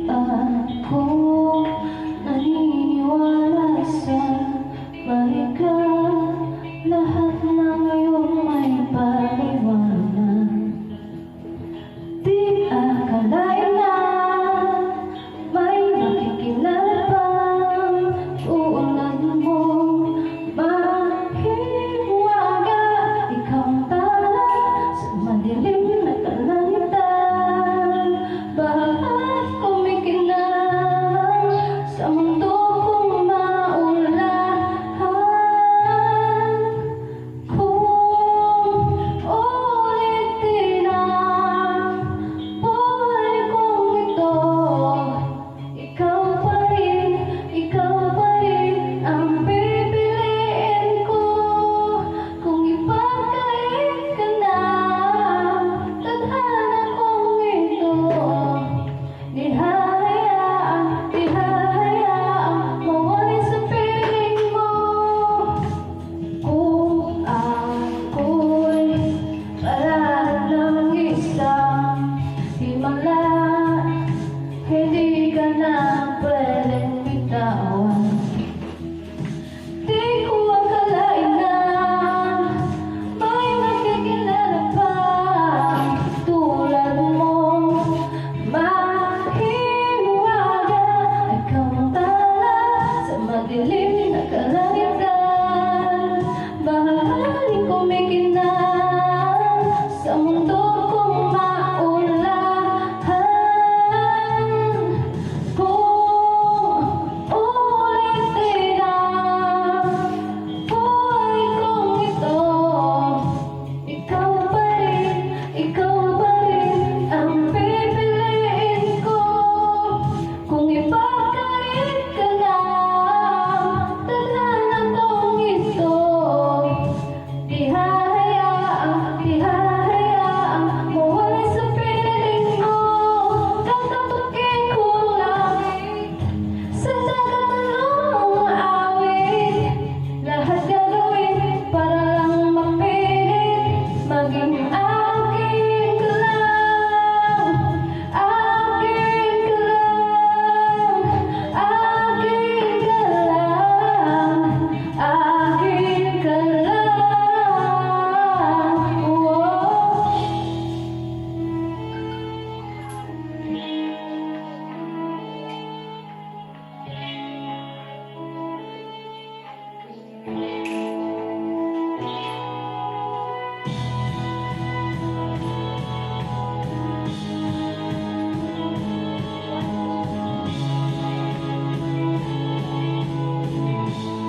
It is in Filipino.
Ako naniniwala sa balikan. Lahat ng iyong may paliwanag. Di akalain na may makikilala pang tulad mo. Mahiwaga, ikaw ang tala sa madilim na kalangitan. Bakit kumikinang sa mundo kong maulahan? Kung ulitin ang buhay kong ito, ikaw pa rin ang pipiliin ko. Kung ipagkait ka na, tadhana kong ito, di hahayaang mawalay sa piling mo. Kung ako'y parang ng isang himala, hindi ka na pwede